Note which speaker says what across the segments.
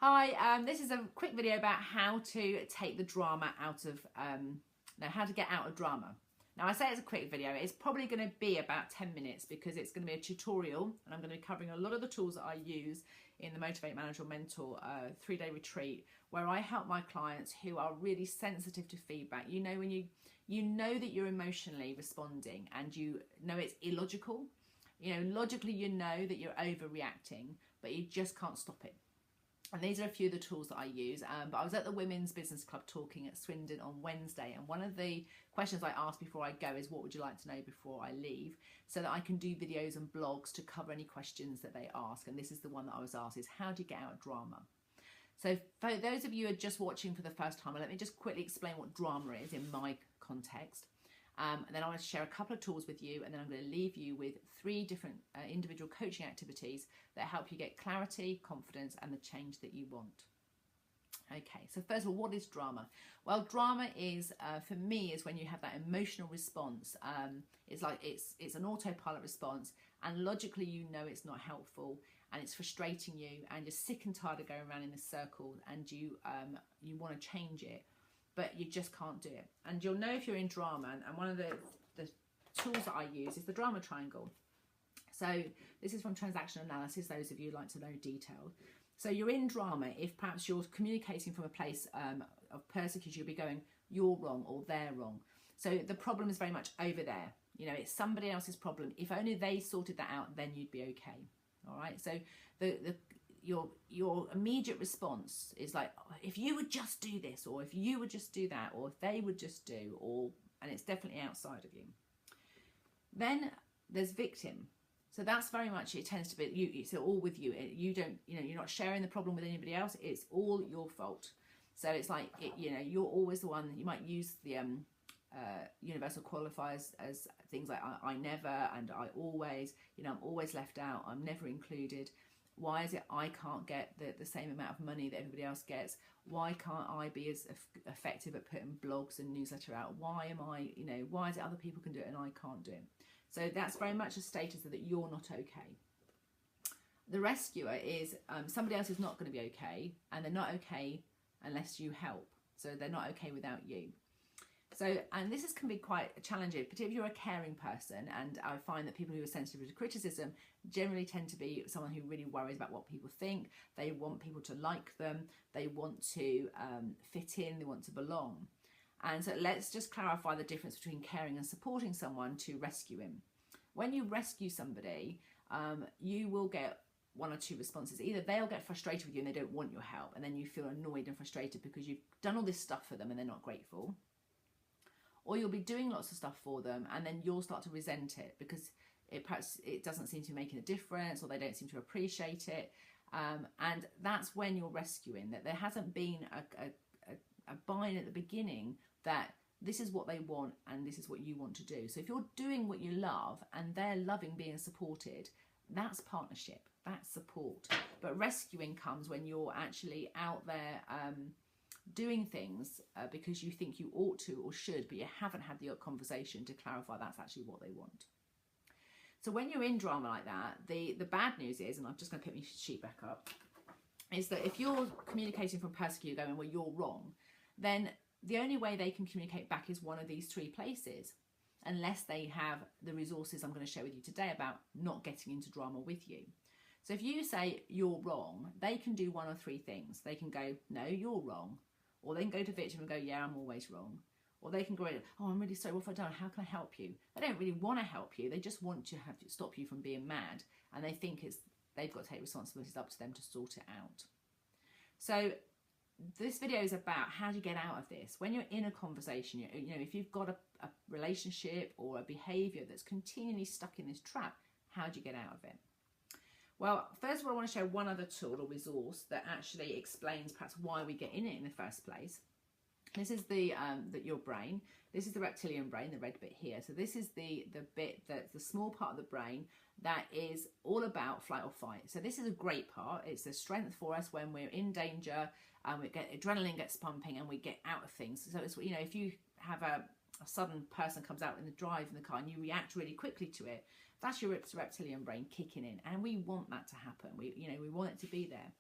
Speaker 1: Hi, this is a quick video about how to take the drama out of, how to get out of drama. Now I say it's a quick video, it's probably going to be about 10 minutes because it's going to be a tutorial and I'm going to be covering a lot of the tools that I use in the Motivate, Manage or Mentor 3-day retreat, where I help my clients who are really sensitive to feedback. You know, when you know that you're emotionally responding and you know it's illogical, you know, logically you know that you're overreacting, but you just can't stop it. And these are a few of the tools that I use. But I was at the Women's Business Club talking at Swindon on Wednesday. And one of the questions I ask before I go is, what would you like to know before I leave? So that I can do videos and blogs to cover any questions that they ask. And this is the one that I was asked, is how do you get out of drama? So for those of you who are just watching for the first time, let me just quickly explain what drama is in my context. And then I want to share a couple of tools with you, and then I'm going to leave you with 3 different individual coaching activities that help you get clarity, confidence, and the change that you want. Okay, so first of all, what is drama? Well, drama is, for me, is when you have that emotional response. It's like it's an autopilot response, and logically you know it's not helpful, and it's frustrating you, and you're sick and tired of going around in this circle, and you want to change it, but you just can't do it. And you'll know if you're in drama, and one of the tools that I use is the drama triangle. So this is from transaction analysis, those of you who like to know detail. So you're in drama if perhaps you're communicating from a place of persecution. You'll be going, you're wrong or they're wrong. So the problem is very much over there. You know, it's somebody else's problem. If only they sorted that out, then you'd be okay. All right. So your immediate response is like, oh, if you would just do this, or if you would just do that, or if they would just do, or, and it's definitely outside of you. Then there's victim. So that's very much, it tends to be you. It's all with you. You don't, you know, you're not sharing the problem with anybody else. It's all your fault. So it's like, you know, you're always the one. You might use the universal qualifiers as things like I never and I always. You know, I'm always left out. I'm never included. Why is it I can't get the same amount of money that everybody else gets? Why can't I be as effective at putting blogs and newsletter out? Why am I, you know, why is it other people can do it and I can't do it? So that's very much a status that you're not okay. The rescuer is somebody else is not going to be okay, and they're not okay unless you help. So they're not okay without you. So, and this can be quite challenging, particularly if you're a caring person, and I find that people who are sensitive to criticism generally tend to be someone who really worries about what people think. They want people to like them. They want to fit in. They want to belong. And so let's just clarify the difference between caring and supporting someone to rescue him. When you rescue somebody, you will get 1 or 2 responses. Either they'll get frustrated with you and they don't want your help, and then you feel annoyed and frustrated because you've done all this stuff for them and they're not grateful. Or you'll be doing lots of stuff for them and then you'll start to resent it because perhaps it doesn't seem to be making a difference, or they don't seem to appreciate it. And that's when you're rescuing, that there hasn't been a buy-in at the beginning that this is what they want and this is what you want to do. So if you're doing what you love and they're loving being supported, that's partnership, that's support. But rescuing comes when you're actually out there doing things because you think you ought to or should, but you haven't had the conversation to clarify that's actually what they want. So when you're in drama like that, the bad news is, and I'm just going to put my sheet back up, is that if you're communicating from persecutor going, well, you're wrong, then the only way they can communicate back is one of these 3 places, unless they have the resources I'm going to share with you today about not getting into drama with you. So if you say you're wrong, they can do 1 or 3 things. They can go, no, you're wrong. Or they can go to victim and go, yeah, I'm always wrong. Or they can go, oh, I'm really sorry, what have I done? How can I help you? They don't really want to help you. They just want to stop you from being mad. And they think they've got to take responsibilities up to them to sort it out. So this video is about how do you get out of this. When you're in a conversation, you know, if you've got a relationship or a behaviour that's continually stuck in this trap, how do you get out of it? Well, first of all, I want to show one other tool or resource that actually explains perhaps why we get in it in the first place. This is your brain. This is the reptilian brain, the red bit here. So this is the bit, that's the small part of the brain that is all about flight or fight. So this is a great part. It's a strength for us when we're in danger, and adrenaline gets pumping and we get out of things. So it's, you know, if you have a sudden person comes out in the drive in the car and you react really quickly to it, that's your reptilian brain kicking in, and we want that to happen. We want it to be there.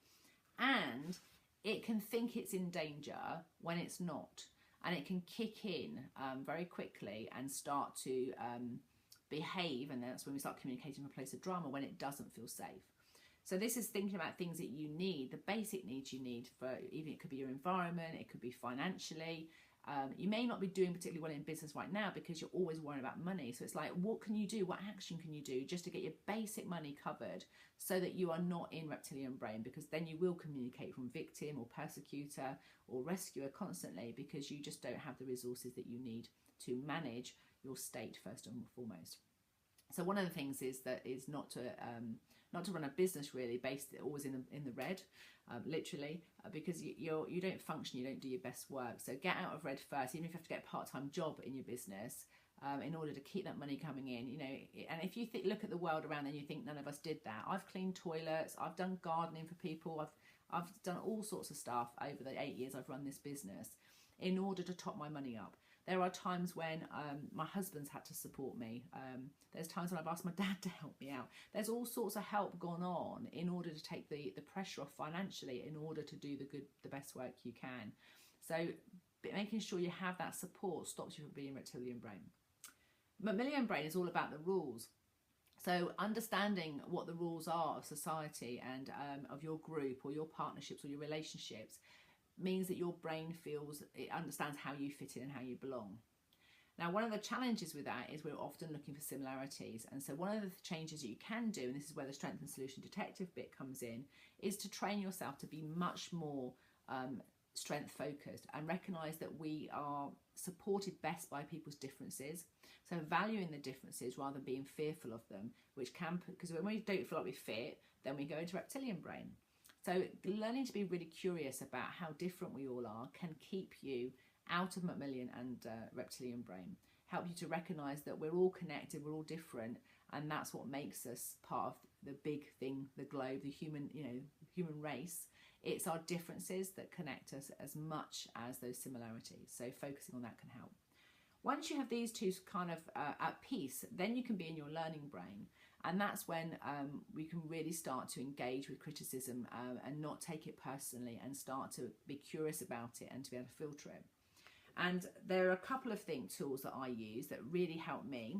Speaker 1: And it can think it's in danger when it's not. And it can kick in very quickly and start to behave. And that's when we start communicating from a place of drama, when it doesn't feel safe. So this is thinking about things that you need, the basic needs you need for, even it could be your environment, it could be financially. You may not be doing particularly well in business right now because you're always worrying about money. So it's like, what can you do? What action can you do just to get your basic money covered so that you are not in reptilian brain? Because then you will communicate from victim or persecutor or rescuer constantly, because you just don't have the resources that you need to manage your state first and foremost. So one of the things is not to run a business really based always in the red, literally, because you don't function, you don't do your best work. So get out of red first, even if you have to get a part-time job in your business in order to keep that money coming in. You know, and if you look at the world around and you think none of us did that, I've cleaned toilets, I've done gardening for people, I've done all sorts of stuff over the 8 years I've run this business in order to top my money up. There are times when my husband's had to support me. There's times when I've asked my dad to help me out. There's all sorts of help gone on in order to take the pressure off financially, in order to do the best work you can. So making sure you have that support stops you from being reptilian brain. Mammalian brain is all about the rules. So understanding what the rules are of society and of your group or your partnerships or your relationships means that your brain it understands how you fit in and how you belong. Now, one of the challenges with that is we're often looking for similarities. And so one of the changes you can do, and this is where the strength and solution detective bit comes in, is to train yourself to be much more strength focused and recognize that we are supported best by people's differences. So valuing the differences rather than being fearful of them, which can, because when we don't feel like we fit, then we go into reptilian brain. So learning to be really curious about how different we all are can keep you out of mammalian and reptilian brain, help you to recognize that we're all connected, we're all different, and that's what makes us part of the big thing, the globe, the human race. It's our differences that connect us as much as those similarities. So focusing on that can help. Once you have these two kind of at peace, then you can be in your learning brain. And that's when we can really start to engage with criticism and not take it personally, and start to be curious about it and to be able to filter it. And there are a couple of tools that I use that really help me.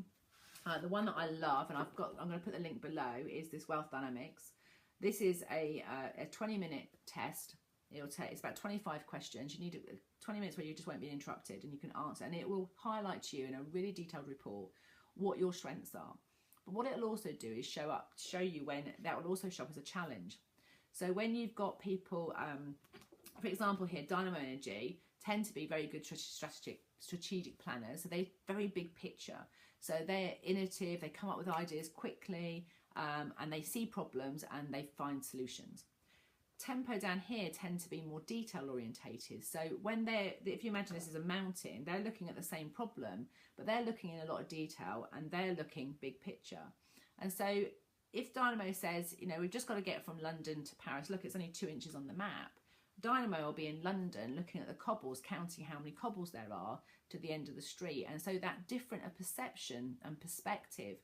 Speaker 1: The one that I love, and I'm going to put the link below, is this Wealth Dynamics. This is a 20-minute test. It's about 25 questions. You need 20 minutes where you just won't be interrupted and you can answer. And it will highlight to you in a really detailed report what your strengths are. But what it'll also do is show you when that will also show up as a challenge. So when you've got people, for example here, Dynamo Energy tend to be very good strategic planners. So they're very big picture. So they're innovative, they come up with ideas quickly, and they see problems and they find solutions. Tempo down here tend to be more detail orientated. So when if you imagine this as a mountain, they're looking at the same problem, but they're looking in a lot of detail and they're looking big picture. And so if Dynamo says, we've just got to get from London to Paris, look, it's only 2 inches on the map. Dynamo will be in London looking at the cobbles, counting how many cobbles there are to the end of the street. And so that different perception and perspective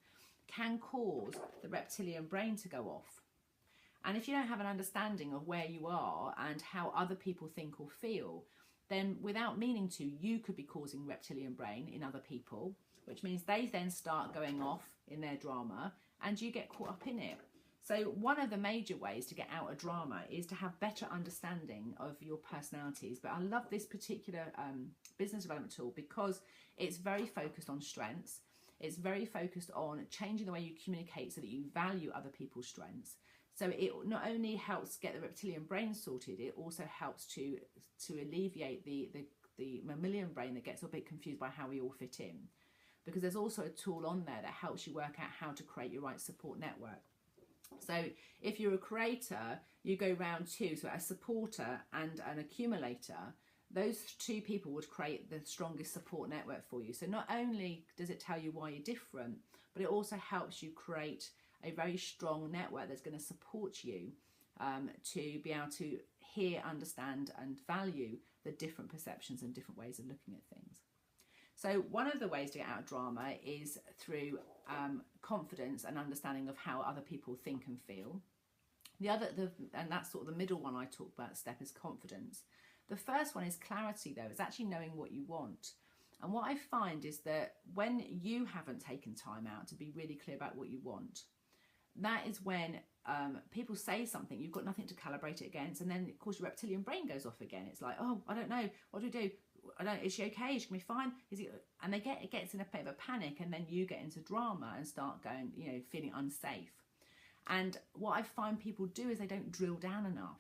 Speaker 1: can cause the reptilian brain to go off. And if you don't have an understanding of where you are and how other people think or feel, then without meaning to, you could be causing reptilian brain in other people, which means they then start going off in their drama and you get caught up in it. So one of the major ways to get out of drama is to have better understanding of your personalities. But I love this particular business development tool because it's very focused on strengths. It's very focused on changing the way you communicate so that you value other people's strengths. So it not only helps get the reptilian brain sorted, it also helps to alleviate the mammalian brain that gets a bit confused by how we all fit in. Because there's also a tool on there that helps you work out how to create your right support network. So if you're a creator, you go round two, so a supporter and an accumulator, those two people would create the strongest support network for you. So not only does it tell you why you're different, but it also helps you create a very strong network that's going to support you to be able to hear, understand and value the different perceptions and different ways of looking at things. So one of the ways to get out of drama is through confidence and understanding of how other people think and feel. And that's sort of the middle one I talk about step is confidence. The first one is clarity though. It's actually knowing what you want. And what I find is that when you haven't taken time out to be really clear about what you want, that is when people say something, you've got nothing to calibrate it against, and then of course your reptilian brain goes off again. It's like, oh, I don't know, what do we do? I don't. Is she okay? Is she gonna be fine? Is it? And it gets in a bit of a panic, and then you get into drama and start going, feeling unsafe. And what I find people do is they don't drill down enough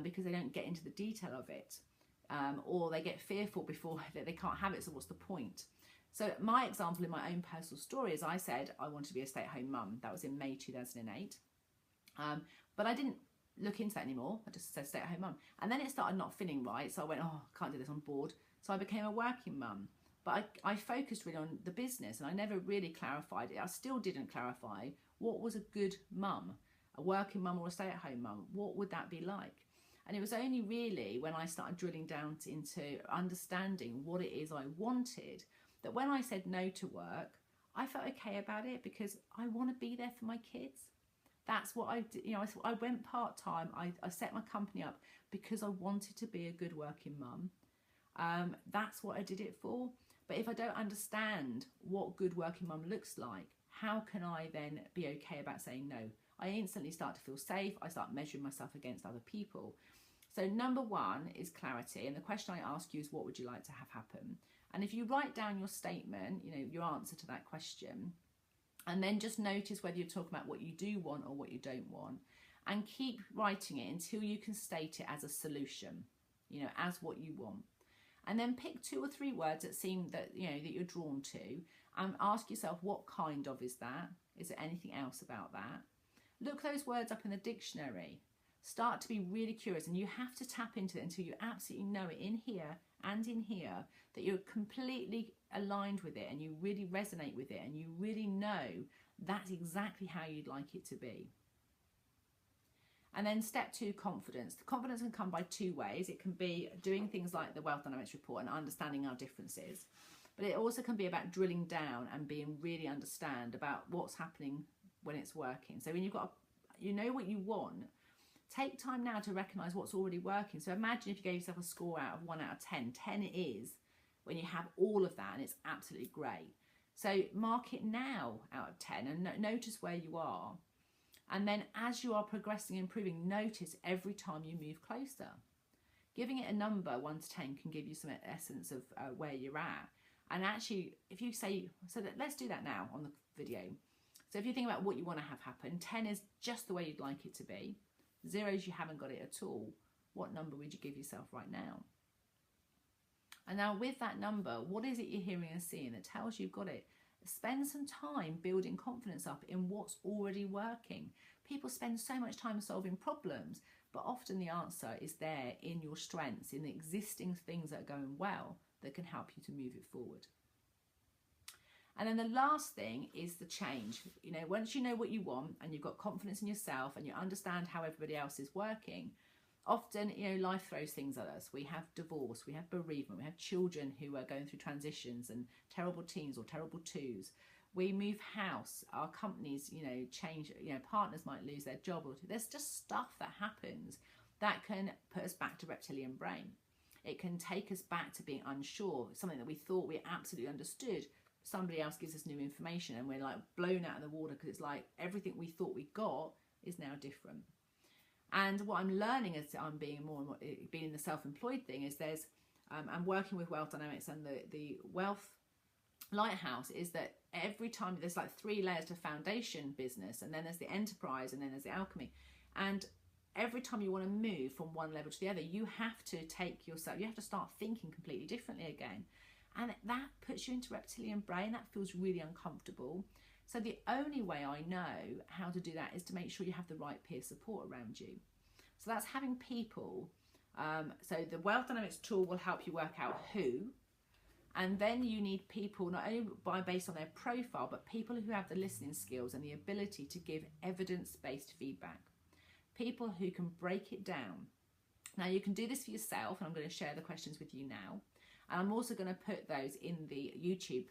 Speaker 1: because they don't get into the detail of it, or they get fearful before that they can't have it. So what's the point? So my example in my own personal story is I said I wanted to be a stay-at-home mum. That was in May 2008. But I didn't look into that anymore. I just said stay-at-home mum. And then it started not feeling right. So I went, oh, I can't do this, I'm bored. So I became a working mum. But I focused really on the business and I never really clarified it. I still didn't clarify what was a good mum, a working mum or a stay-at-home mum. What would that be like? And it was only really when I started drilling down into understanding what it is I wanted that when I said no to work, I felt okay about it because I want to be there for my kids. That's what I did. I went part-time. I set my company up because I wanted to be a good working mum. That's what I did it for. But if I don't understand what good working mum looks like, how can I then be okay about saying no? I instantly start to feel safe. I start measuring myself against other people. So number one is clarity. And the question I ask you is, what would you like to have happen? And if you write down your statement, your answer to that question, and then just notice whether you're talking about what you do want or what you don't want, and keep writing it until you can state it as a solution, as what you want. And then pick 2 or 3 words that seem that, that you're drawn to, and ask yourself, what kind of is that? Is there anything else about that? Look those words up in the dictionary. Start to be really curious, and you have to tap into it until you absolutely know it in here and in here, that you're completely aligned with it and you really resonate with it and you really know that's exactly how you'd like it to be. And then step 2, confidence. The confidence can come by 2 ways. It can be doing things like the Wealth Dynamics report and understanding our differences. But it also can be about drilling down and being really understand about what's happening when it's working. So when you've got, what you want, take time now to recognise what's already working. So imagine if you gave yourself a score out of 1 out of 10. 10 it is when you have all of that and it's absolutely great. So mark it now out of 10 and notice where you are. And then as you are progressing and improving, notice every time you move closer. Giving it a number, 1 to 10, can give you some essence of where you're at. And actually, if you say, let's do that now on the video. So if you think about what you want to have happen, 10 is just the way you'd like it to be. 0 is you haven't got it at all. What number would you give yourself right now? And now with that number, what is it you're hearing and seeing that tells you you've got it? Spend some time building confidence up in what's already working. People spend so much time solving problems, but often the answer is there in your strengths, in the existing things that are going well that can help you to move it forward. And then the last thing is the change. Once you know what you want and you've got confidence in yourself and you understand how everybody else is working, often, life throws things at us. We have divorce, we have bereavement, we have children who are going through transitions and terrible teens or terrible twos. We move house, our companies, change, partners might lose their job. Or there's just stuff that happens that can put us back to reptilian brain. It can take us back to being unsure, something that we thought we absolutely understood. Somebody else gives us new information and we're like blown out of the water because it's like everything we thought we got is now different. And what I'm learning as I'm being more and more, being the self-employed thing, is I'm working with Wealth Dynamics and the Wealth Lighthouse, is that every time there's like 3 layers to foundation business, and then there's the enterprise, and then there's the alchemy. And every time you want to move from one level to the other, you have to you have to start thinking completely differently again. And that puts you into reptilian brain. That feels really uncomfortable. So the only way I know how to do that is to make sure you have the right peer support around you. So that's having people. So the Wealth Dynamics tool will help you work out who. And then you need people, not only based on their profile, but people who have the listening skills and the ability to give evidence-based feedback. People who can break it down. Now you can do this for yourself, and I'm going to share the questions with you now. And I'm also going to put those in the YouTube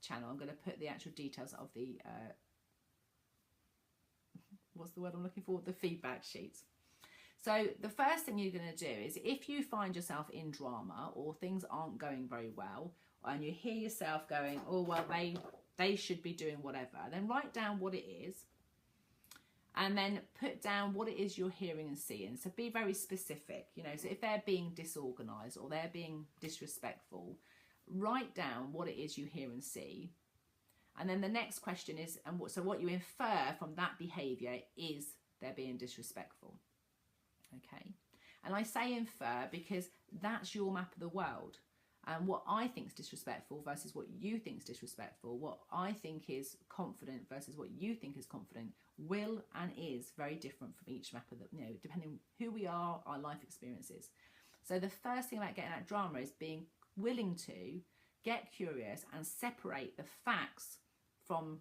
Speaker 1: channel. I'm going to put the actual details of the what's the word I'm looking for? The feedback sheets. So the first thing you're going to do is, if you find yourself in drama or things aren't going very well, and you hear yourself going, oh, well, they should be doing whatever, then write down what it is, and then put down what it is you're hearing and seeing. So be very specific, you know. So if they're being disorganized or they're being disrespectful, write down what it is you hear and see. And then the next question is, so what you infer from that behavior is they're being disrespectful. Okay. And I say infer because that's your map of the world. And what I think is disrespectful versus what you think is disrespectful, what I think is confident versus what you think is confident, will and is very different from each map of the, you know, depending on who we are, our life experiences. So the first thing about getting out of drama is being willing to get curious and separate the facts from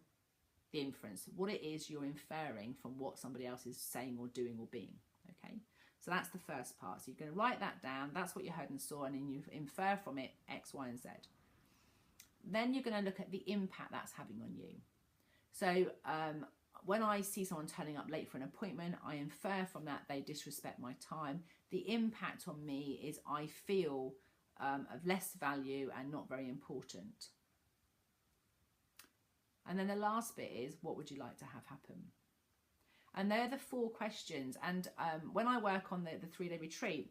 Speaker 1: the inference, what it is you're inferring from what somebody else is saying or doing or being. Okay. So that's the first part. So you're going to write that down. That's what you heard and saw, and then you infer from it X, Y, and Z. Then you're going to look at the impact that's having on you. So when I see someone turning up late for an appointment, I infer from that they disrespect my time. The impact on me is I feel of less value and not very important. And then the last bit is, what would you like to have happen? And they're the 4 questions. And when I work on the 3-day retreat,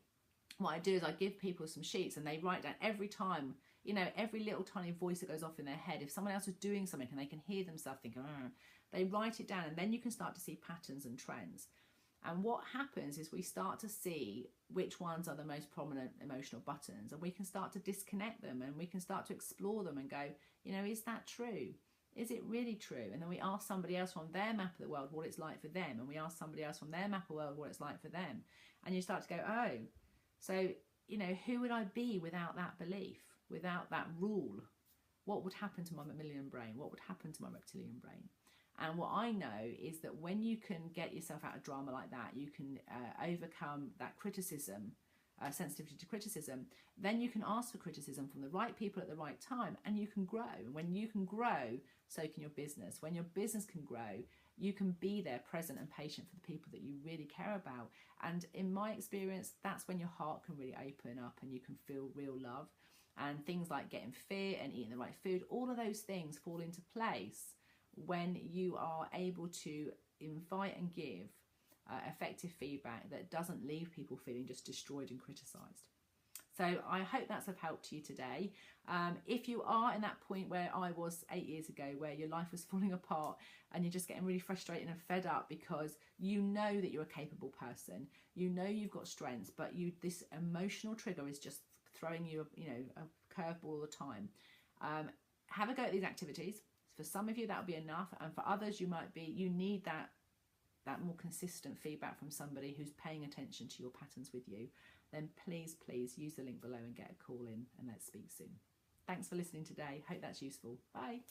Speaker 1: what I do is I give people some sheets and they write down every time, you know, every little tiny voice that goes off in their head. If someone else is doing something and they can hear themselves thinking, they write it down, and then you can start to see patterns and trends. And what happens is we start to see which ones are the most prominent emotional buttons, and we can start to disconnect them, and we can start to explore them and go, you know, is that true? Is it really true? And then we ask somebody else from their map of the world what it's like for them, and we ask somebody else from their map of the world what it's like for them. And you start to go, oh, so, you know, who would I be without that belief, without that rule? What would happen to my mammalian brain? What would happen to my reptilian brain? And what I know is that when you can get yourself out of drama like that, you can overcome that criticism, sensitivity to criticism. Then you can ask for criticism from the right people at the right time, and you can grow. And when you can grow, so can your business. When your business can grow, you can be there, present and patient for the people that you really care about. And in my experience, that's when your heart can really open up and you can feel real love. And things like getting fit and eating the right food, all of those things fall into place when you are able to invite and give effective feedback that doesn't leave people feeling just destroyed and criticised. So I hope that's of help to you today. If you are in that point where I was 8 years ago, where your life was falling apart and you're just getting really frustrated and fed up because you know that you're a capable person, you know you've got strengths, but this emotional trigger is just throwing you a curveball all the time. Have a go at these activities. For some of you that'll be enough, and for others you need that more consistent feedback from somebody who's paying attention to your patterns with you. Then please use the link below and get a call in, and let's speak soon. Thanks for listening today. Hope that's useful. Bye.